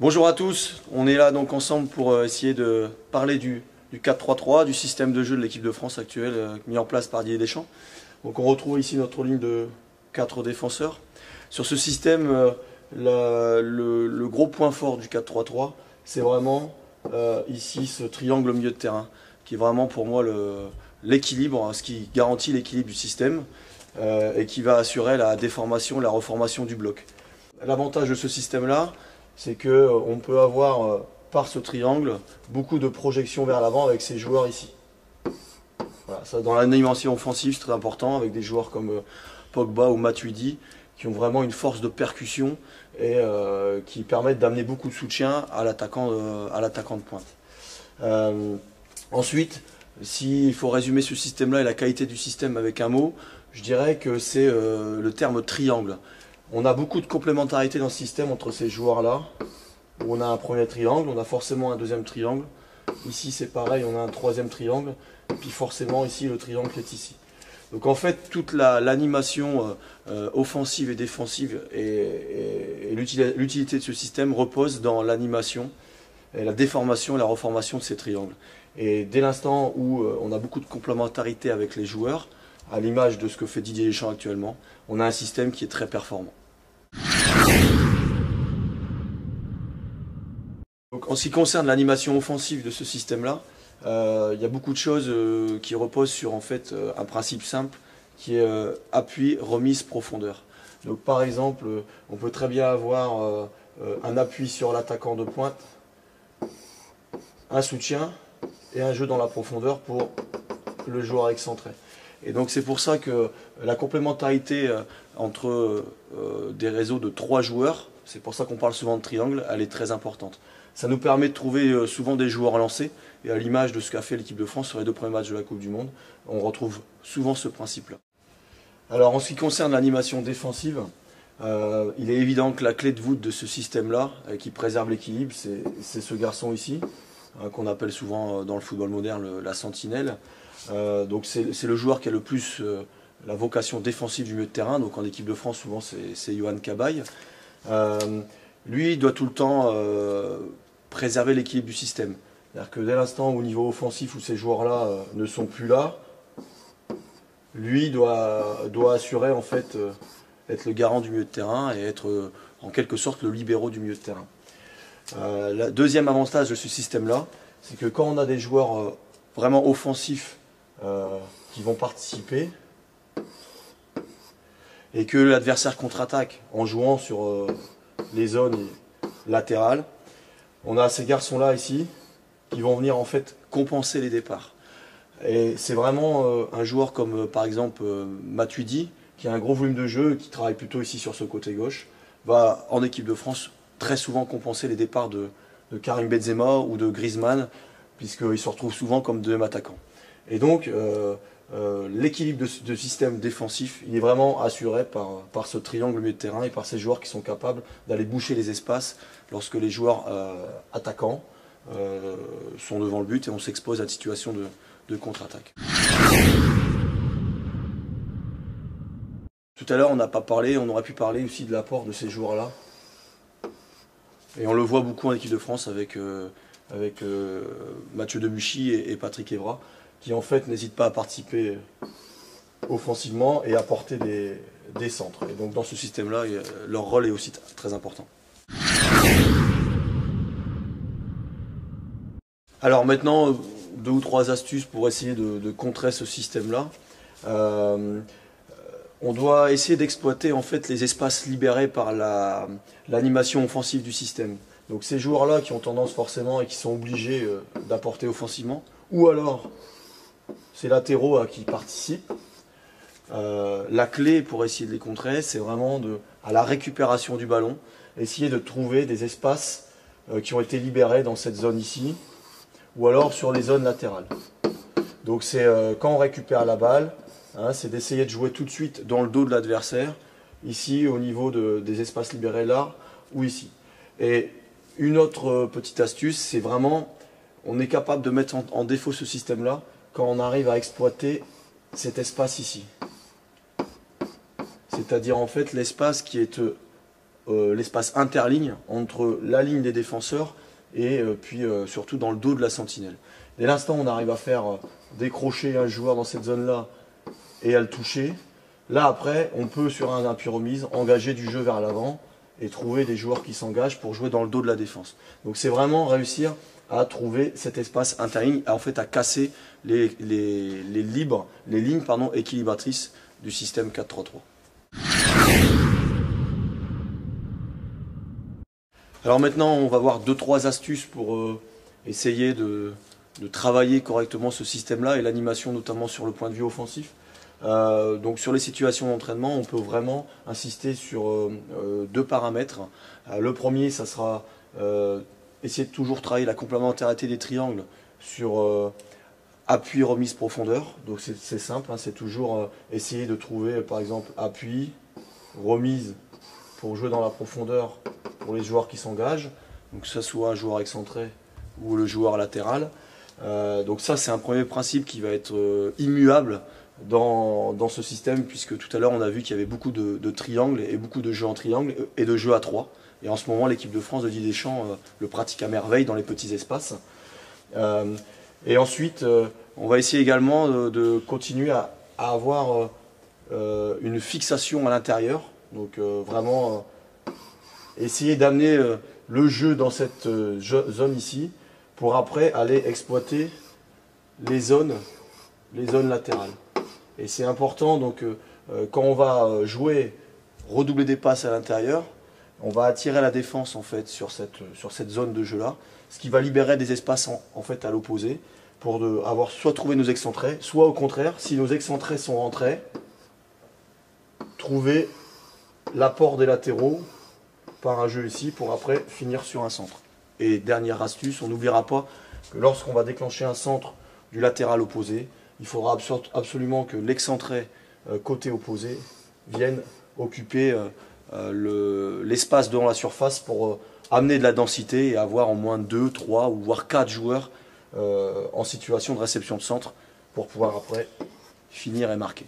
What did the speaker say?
Bonjour à tous, on est là donc ensemble pour essayer de parler du 4-3-3, du système de jeu de l'équipe de France actuelle mis en place par Didier Deschamps. Donc on retrouve ici notre ligne de 4 défenseurs. Sur ce système, le gros point fort du 4-3-3, c'est vraiment ici ce triangle au milieu de terrain, qui est vraiment pour moi l'équilibre, ce qui garantit l'équilibre du système et qui va assurer la déformation et la reformation du bloc. L'avantage de ce système-là, c'est qu'on peut avoir, par ce triangle, beaucoup de projections vers l'avant avec ces joueurs ici. Voilà, ça, dans l'animation offensive, c'est très important, avec des joueurs comme Pogba ou Matuidi, qui ont vraiment une force de percussion et qui permettent d'amener beaucoup de soutien à l'attaquant de pointe. Ensuite, s'il faut résumer ce système-là et la qualité du système avec un mot, je dirais que c'est le terme triangle. On a beaucoup de complémentarité dans ce système entre ces joueurs-là, où on a un premier triangle, on a forcément un deuxième triangle. Ici c'est pareil, on a un troisième triangle, et puis forcément ici le triangle qui est ici. Donc en fait toute l'animation offensive et défensive et l'utilité de ce système repose dans l'animation, la déformation et la reformation de ces triangles. Et dès l'instant où on a beaucoup de complémentarité avec les joueurs, à l'image de ce que fait Didier Deschamps actuellement, on a un système qui est très performant. Donc, en ce qui concerne l'animation offensive de ce système-là, il y a beaucoup de choses qui reposent sur en fait, un principe simple qui est appui, remise, profondeur. Donc, par exemple, on peut très bien avoir un appui sur l'attaquant de pointe, un soutien et un jeu dans la profondeur pour le joueur excentré. Et donc c'est pour ça que la complémentarité entre des réseaux de 3 joueurs, c'est pour ça qu'on parle souvent de triangle, elle est très importante. Ça nous permet de trouver souvent des joueurs lancés, et à l'image de ce qu'a fait l'équipe de France sur les 2 premiers matchs de la Coupe du Monde, on retrouve souvent ce principe-là. Alors en ce qui concerne l'animation défensive, il est évident que la clé de voûte de ce système-là, qui préserve l'équilibre, c'est ce garçon ici, qu'on appelle souvent dans le football moderne la sentinelle. Donc c'est le joueur qui a le plus la vocation défensive du milieu de terrain. Donc en équipe de France, souvent c'est Yohan Cabaye. Lui, il doit tout le temps préserver l'équilibre du système. C'est-à-dire que dès l'instant au niveau offensif où ces joueurs-là ne sont plus là, lui doit assurer en fait être le garant du milieu de terrain et être en quelque sorte le libéraux du milieu de terrain. Le deuxième avantage de ce système-là, c'est que quand on a des joueurs vraiment offensifs qui vont participer et que l'adversaire contre-attaque en jouant sur les zones latérales, on a ces garçons-là ici qui vont venir en fait compenser les départs. Et c'est vraiment un joueur comme par exemple Matuidi, qui a un gros volume de jeu, qui travaille plutôt ici sur ce côté gauche, va en équipe de France très souvent compenser les départs de Karim Benzema ou de Griezmann, puisqu'ils se retrouvent souvent comme deuxième attaquant. Et donc, l'équilibre de système défensif, il est vraiment assuré par ce triangle au milieu de terrain et par ces joueurs qui sont capables d'aller boucher les espaces lorsque les joueurs attaquants sont devant le but et on s'expose à des situations de contre-attaque. Tout à l'heure, on n'a pas parlé, on aurait pu parler aussi de l'apport de ces joueurs-là. Et on le voit beaucoup en équipe de France avec Mathieu Debuchy et Patrick Evra, qui en fait n'hésitent pas à participer offensivement et à porter des centres. Et donc dans ce système-là, leur rôle est aussi très important. Alors maintenant, 2 ou 3 astuces pour essayer de contrer ce système-là. On doit essayer d'exploiter en fait les espaces libérés par l'animation offensive du système. Donc ces joueurs-là qui ont tendance forcément et qui sont obligés d'apporter offensivement, ou alors ces latéraux qui participent, la clé pour essayer de les contrer, c'est vraiment à la récupération du ballon, essayer de trouver des espaces qui ont été libérés dans cette zone ici, ou alors sur les zones latérales. Donc c'est quand on récupère la balle, c'est d'essayer de jouer tout de suite dans le dos de l'adversaire, ici au niveau des espaces libérés là, ou ici. Et une autre petite astuce, c'est vraiment, on est capable de mettre en défaut ce système-là quand on arrive à exploiter cet espace ici. c'est-à-dire en fait l'espace qui est l'espace interligne entre la ligne des défenseurs et puis surtout dans le dos de la sentinelle. Dès l'instant où on arrive à faire décrocher un joueur dans cette zone-là et à le toucher, là après on peut sur un appui remise engager du jeu vers l'avant et trouver des joueurs qui s'engagent pour jouer dans le dos de la défense. Donc c'est vraiment réussir à trouver cet espace interligne, en fait à casser les lignes équilibratrices du système 4-3-3. Alors maintenant, on va voir 2-3 astuces pour essayer de travailler correctement ce système-là et l'animation notamment sur le point de vue offensif. Donc sur les situations d'entraînement, on peut vraiment insister sur 2 paramètres. Le premier, ça sera essayer de toujours travailler la complémentarité des triangles sur appui, remise, profondeur. Donc c'est simple, hein, c'est toujours essayer de trouver par exemple appui, remise pour jouer dans la profondeur pour les joueurs qui s'engagent, donc que ce soit un joueur excentré ou le joueur latéral. Donc ça c'est un premier principe qui va être immuable dans ce système, puisque tout à l'heure on a vu qu'il y avait beaucoup de triangles et beaucoup de jeux en triangle et de jeux à 3. Et en ce moment l'équipe de France de Didier Deschamps le pratique à merveille dans les petits espaces. Et ensuite on va essayer également de continuer à avoir une fixation à l'intérieur, donc vraiment essayer d'amener le jeu dans cette zone ici pour après aller exploiter les zones latérales. Et c'est important, donc quand on va jouer, redoubler des passes à l'intérieur, on va attirer la défense en fait sur cette zone de jeu là, ce qui va libérer des espaces en fait à l'opposé pour avoir soit trouvé nos excentrés, soit au contraire, si nos excentrés sont rentrés, trouver l'apport des latéraux par un jeu ici pour après finir sur un centre. Et dernière astuce, on n'oubliera pas que lorsqu'on va déclencher un centre du latéral opposé, il faudra absolument que l'excentré côté opposé vienne occuper l'espace devant la surface pour amener de la densité et avoir au moins 2, 3 ou voire 4 joueurs en situation de réception de centre pour pouvoir après finir et marquer.